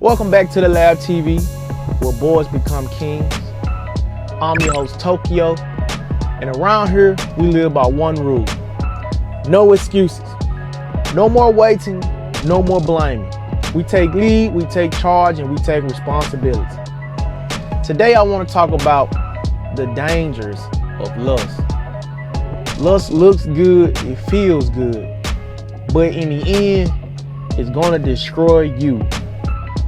Welcome back to the Lab TV, where boys become kings. I'm your host, Tokyo, and around here, we live by one rule. No excuses. No more waiting, no more blaming. We take lead, we take charge, and we take responsibility. Today, I want to talk about the dangers of lust. Lust looks good, it feels good, but in the end, it's going to destroy you.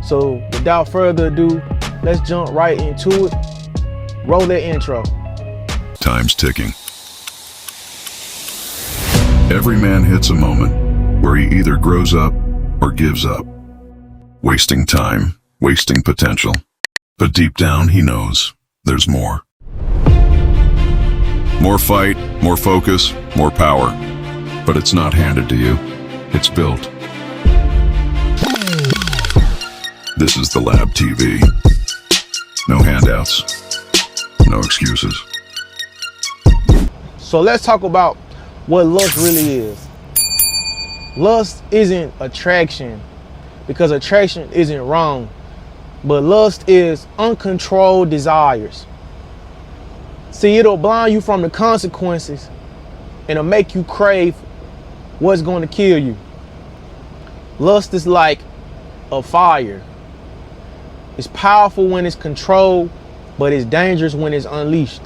So without further ado, let's jump right into it. Roll that intro. Time's ticking. Every man hits a moment where he either grows up or gives up. Wasting time, wasting potential. But deep down he knows there's more. More fight, more focus, more power. But it's not handed to you, it's built. This is the Lab TV. No handouts, no excuses. So let's talk about what lust really is. Lust isn't attraction, because attraction isn't wrong, but lust is uncontrolled desires. See, it'll blind you from the consequences and it'll make you crave what's going to kill you. Lust is like a fire. It's powerful when it's controlled, but it's dangerous when it's unleashed.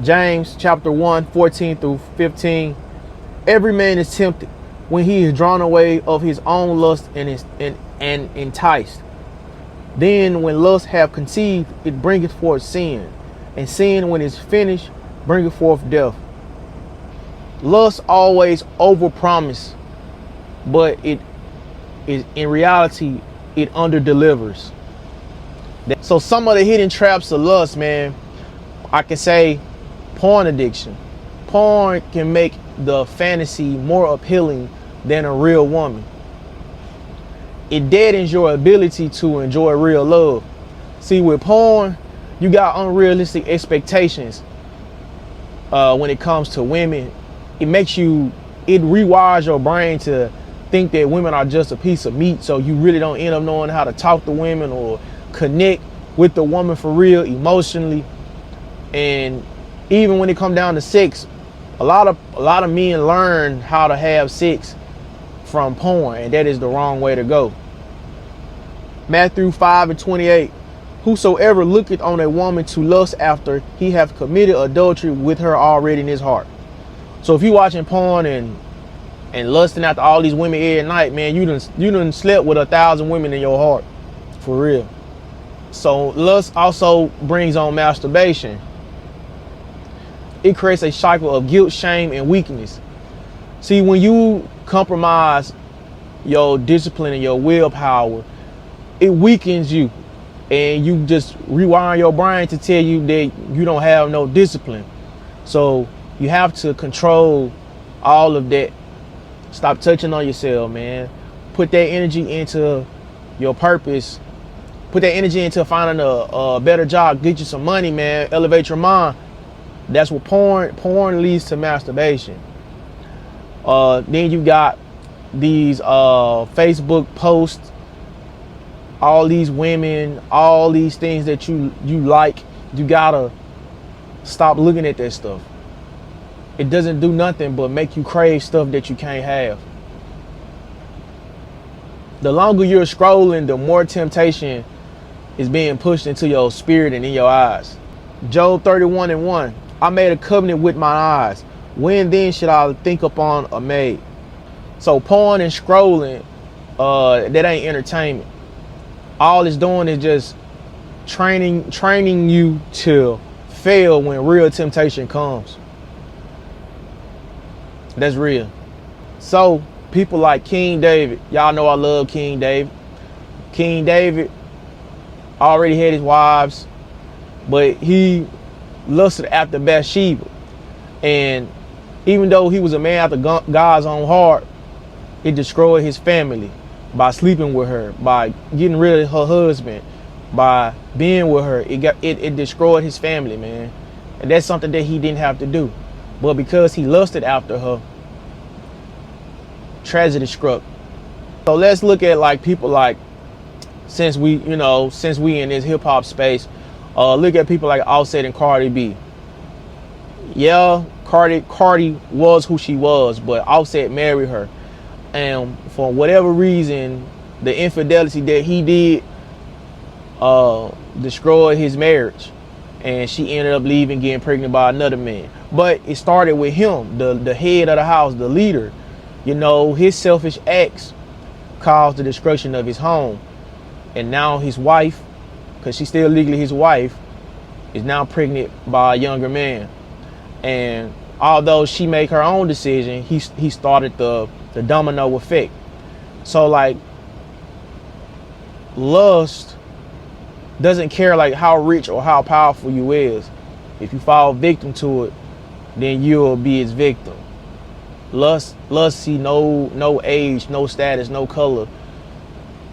James chapter 1, 14 through 15. Every man is tempted when he is drawn away of his own lust and enticed. Then when lust have conceived, it bringeth forth sin. And sin, when it's finished, bringeth forth death. Lust always overpromise, but it is in reality, it underdelivers. So some of the hidden traps of lust, man, I can say porn addiction. Porn can make the fantasy more appealing than a real woman. It deadens your ability to enjoy real love. See, with porn, you got unrealistic expectations when it comes to women. It rewires your brain to think that women are just a piece of meat, so you really don't end up knowing how to talk to women or connect with the woman for real emotionally. And even when it comes down to sex, a lot of men learn how to have sex from porn, and that is the wrong way to go. Matthew 5:28. Whosoever looketh on a woman to lust after, he hath committed adultery with her already in his heart. So if you watching porn and lusting after all these women every night, man, you done slept with 1,000 women in your heart, for real. So lust also brings on masturbation. It creates a cycle of guilt, shame, and weakness. See, when you compromise your discipline and your willpower, it weakens you, and you just rewire your brain to tell you that you don't have no discipline. So you have to control all of that. Stop touching on yourself, man. Put that energy into your purpose. Put that energy into finding a better job. Get you some money, man. Elevate your mind. That's what porn leads to masturbation. Then you got these Facebook posts, all these women, all these things that you like. You gotta stop looking at that stuff. It doesn't do nothing but make you crave stuff that you can't have. The longer you're scrolling, the more temptation is being pushed into your spirit and in your eyes. Job 31:1. I made a covenant with my eyes. When then should I think upon a maid? So porn and scrolling, that ain't entertainment. All it's doing is just training you to fail when real temptation comes. That's real. So people like King David, y'all know I love King David. King David already had his wives, but he lusted after Bathsheba. And even though he was a man after God's own heart, it destroyed his family by sleeping with her, by getting rid of her husband, by being with her. It destroyed his family, man. And that's something that he didn't have to do. But because he lusted after her, tragedy struck. So let's look at like people like since we in this hip hop space, look at people like Offset and Cardi B. Yeah, Cardi was who she was, but Offset married her, and for whatever reason, the infidelity that he did destroyed his marriage, and she ended up leaving, getting pregnant by another man. But it started with him, the head of the house, the leader. His selfish acts caused the destruction of his home, and now his wife, because she's still legally his wife, is now pregnant by a younger man. And although she made her own decision, he started the domino effect. So like, lust doesn't care like how rich or how powerful you is. If you fall victim to it, then you'll be its victim. Lust see no age, no status, no color.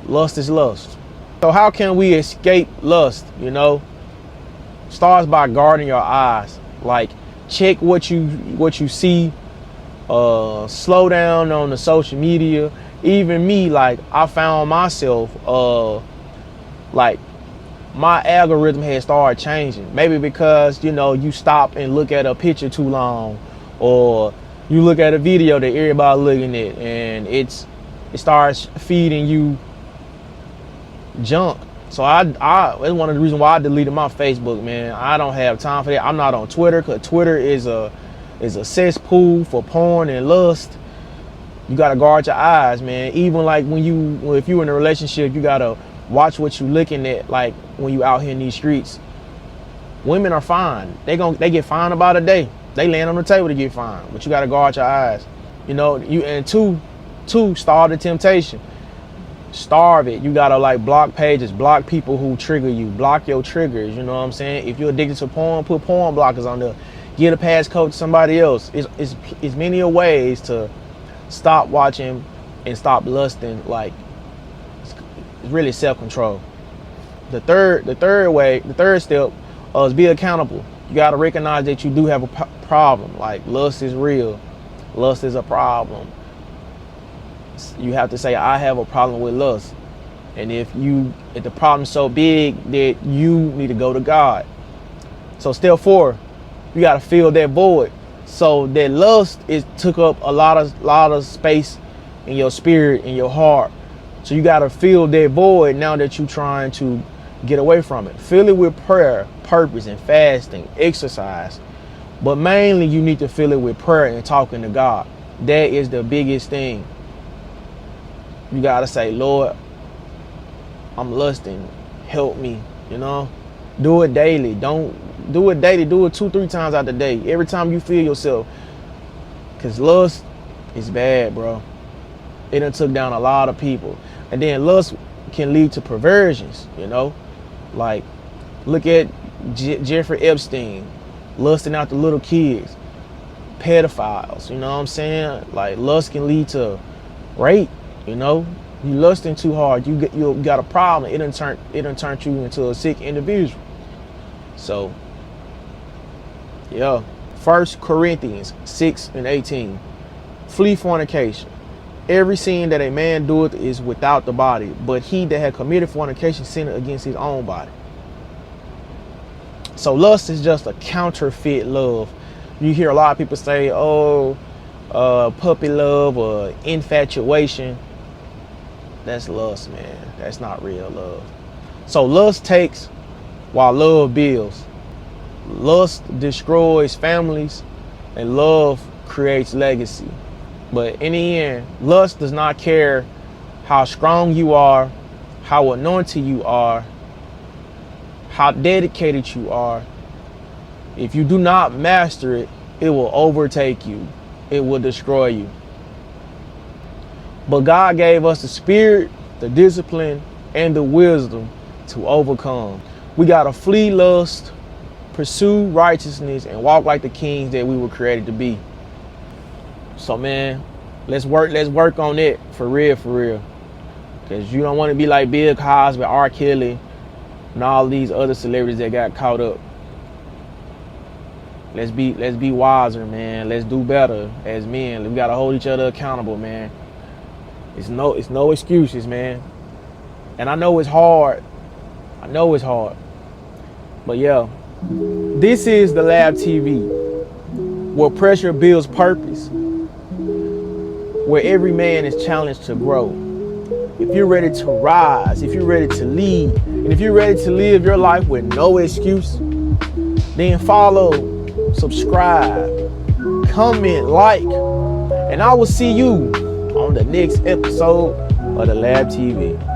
Lust is lust. So how can we escape lust? Starts by guarding your eyes. Like, check what you see. Slow down on the social media. Even me, like, I found myself like, my algorithm had started changing. Maybe because you stop and look at a picture too long, or you look at a video that everybody looking at, and it starts feeding you junk. So that's one of the reasons why I deleted my Facebook, man. I don't have time for that. I'm not on Twitter, because Twitter is a cesspool for porn and lust. You gotta guard your eyes, man. Even like if you're in a relationship, you gotta watch what you looking at. Like when you out here in these streets, women are fine. They get fined about a day. They land on the table to get fined, but you gotta guard your eyes. Two, starve the temptation. Starve it. You gotta like block pages, block people who trigger you, block your triggers. You know what I'm saying? If you're addicted to porn, put porn blockers on there. Get a passcode to somebody else. It's many ways to stop watching and stop lusting. Like, it's really self-control. The third step is be accountable. You gotta recognize that you do have a problem. Like, lust is real. Lust is a problem. You have to say, I have a problem with lust. And if the problem's so big that you need to go to God. So step 4, you got to fill that void. So that lust took up a lot of space in your spirit, in your heart. So you got to fill that void now that you're trying to get away from it. Fill it with prayer, purpose, and fasting, exercise. But mainly you need to fill it with prayer and talking to God. That is the biggest thing. You got to say, Lord, I'm lusting. Help me, Do it daily. Don't do it daily. Do it 2-3 times out the day. Every time you feel yourself. Because lust is bad, bro. It done took down a lot of people. And then lust can lead to perversions, Like, look at Jeffrey Epstein. Lusting out the little kids. Pedophiles, you know what I'm saying? Like, lust can lead to rape. You lusting too hard, you got a problem. It done turned you into a sick individual. So, yeah. 1 Corinthians 6:18. Flee fornication. Every sin that a man doeth is without the body, but he that had committed fornication sinned against his own body. So lust is just a counterfeit love. You hear a lot of people say, puppy love or infatuation. That's lust, man. That's not real love. So lust takes while love builds. Lust destroys families and love creates legacy. But in the end, lust does not care how strong you are, how anointed you are, how dedicated you are. If you do not master it, it will overtake you. It will destroy you. But God gave us the spirit, the discipline, and the wisdom to overcome. We got to flee lust, pursue righteousness, and walk like the kings that we were created to be. So, man, let's work on it for real. Because you don't want to be like Bill Cosby, R. Kelly, and all these other celebrities that got caught up. Let's be wiser, man. Let's do better as men. We got to hold each other accountable, man. It's no excuses, man. And I know it's hard. I know it's hard. But yeah, this is the Lab TV, where pressure builds purpose, where every man is challenged to grow. If you're ready to rise, if you're ready to lead, and if you're ready to live your life with no excuse, then follow, subscribe, comment, like, and I will see you on the next episode of the Lab TV.